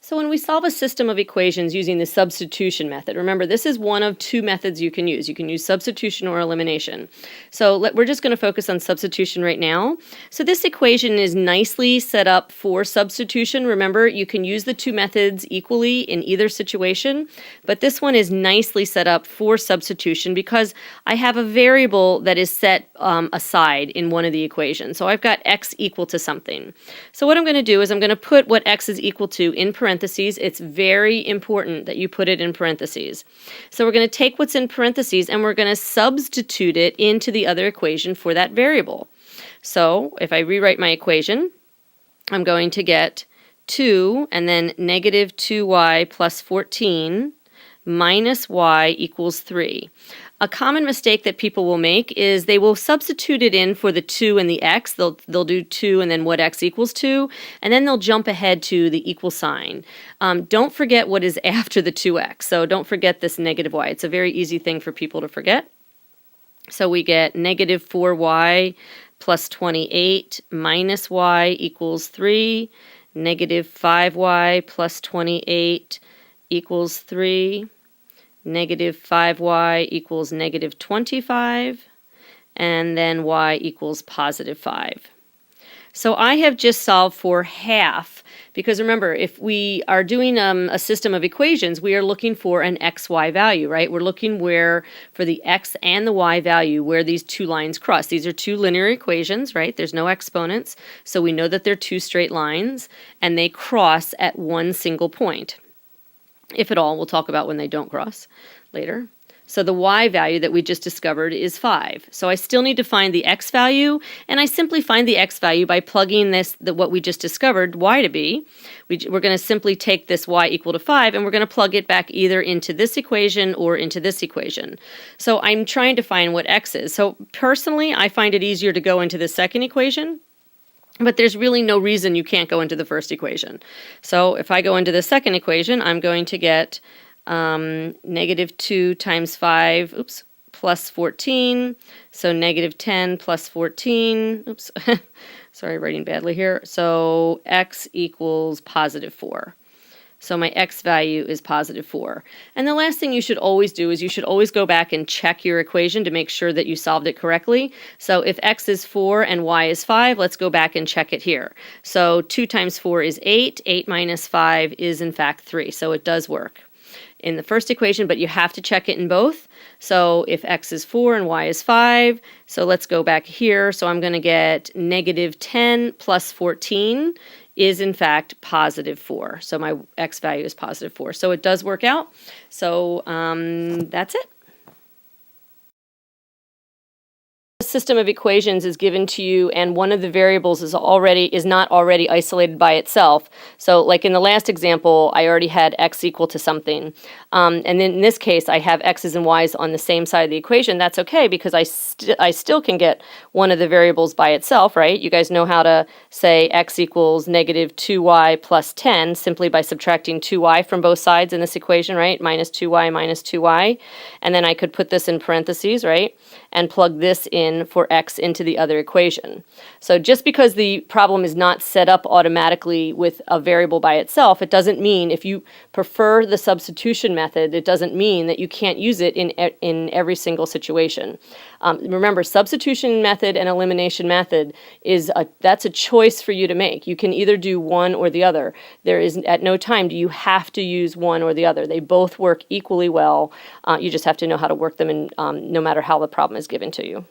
So when we solve a system of equations using the substitution method, remember this is one of two methods you can use. You can use substitution or elimination. So we're just going to focus on substitution right now. So this equation is nicely set up for substitution. Remember, you can use the two methods equally in either situation, but this one is nicely set up for substitution because I have a variable that is set aside in one of the equations. So I've got x equal to something. So what I'm going to do is I'm going to put what x is equal to in parentheses. It's very important that you put it in parentheses. So we're going to take what's in parentheses and we're going to substitute it into the other equation for that variable. So if I rewrite my equation, I'm going to get 2 and then negative 2y plus 14 minus y equals 3. A common mistake that people will make is they will substitute it in for the 2 and the x. They'll do 2 and then what x equals to, and then they'll jump ahead to the equal sign. Don't forget what is after the 2x. So don't forget this negative y. It's a very easy thing for people to forget. So we get negative 4y plus 28 minus y equals 3. Negative 5y plus 28 equals 3. Negative 5y equals negative 25, and then y equals positive 5. So I have just solved for half, because remember, if we are doing a system of equations, we are looking for an xy value, right? We're looking for the x and the y value, where these two lines cross. These are two linear equations, right? There's no exponents, so we know that they're two straight lines, and they cross at one single point. If at all, we'll talk about when they don't cross later. So the y value that we just discovered is 5. So I still need to find the x value, and I simply find the x value by plugging what we just discovered, y to be. We're going to simply take this y equal to 5, and we're going to plug it back either into this equation or into this equation. So I'm trying to find what x is. So personally, I find it easier to go into the second equation. But there's really no reason you can't go into the first equation. So if I go into the second equation, I'm going to get negative 2 times 5, plus 14. So negative 10 plus 14. Sorry, writing badly here. So x equals positive 4. So my x value is positive 4. And the last thing you should always do is you should always go back and check your equation to make sure that you solved it correctly. So if x is 4 and y is 5, let's go back and check it here. So 2 times 4 is 8. 8 minus 5 is in fact 3. So it does work in the first equation, but you have to check it in both. So if x is 4 and y is 5, so let's go back here. So I'm going to get negative 10 plus 14 is in fact positive 4. So my x value is positive 4. So it does work out. So that's it. System of equations is given to you and one of the variables is not already isolated by itself. So like in the last example, I already had x equal to something. And then in this case, I have x's and y's on the same side of the equation. That's okay because I still can get one of the variables by itself, right? You guys know how to say x equals negative 2y plus 10 simply by subtracting 2y from both sides in this equation, right? Minus 2y minus 2y. And then I could put this in parentheses, right? And plug this in for x into the other equation. So just because the problem is not set up automatically with a variable by itself, it doesn't mean, if you prefer the substitution method, it doesn't mean that you can't use it in every single situation. Remember, substitution method and elimination method that's a choice for you to make. You can either do one or the other. There is at no time do you have to use one or the other. They both work equally well. You just have to know how to work them in, no matter how the problem is given to you.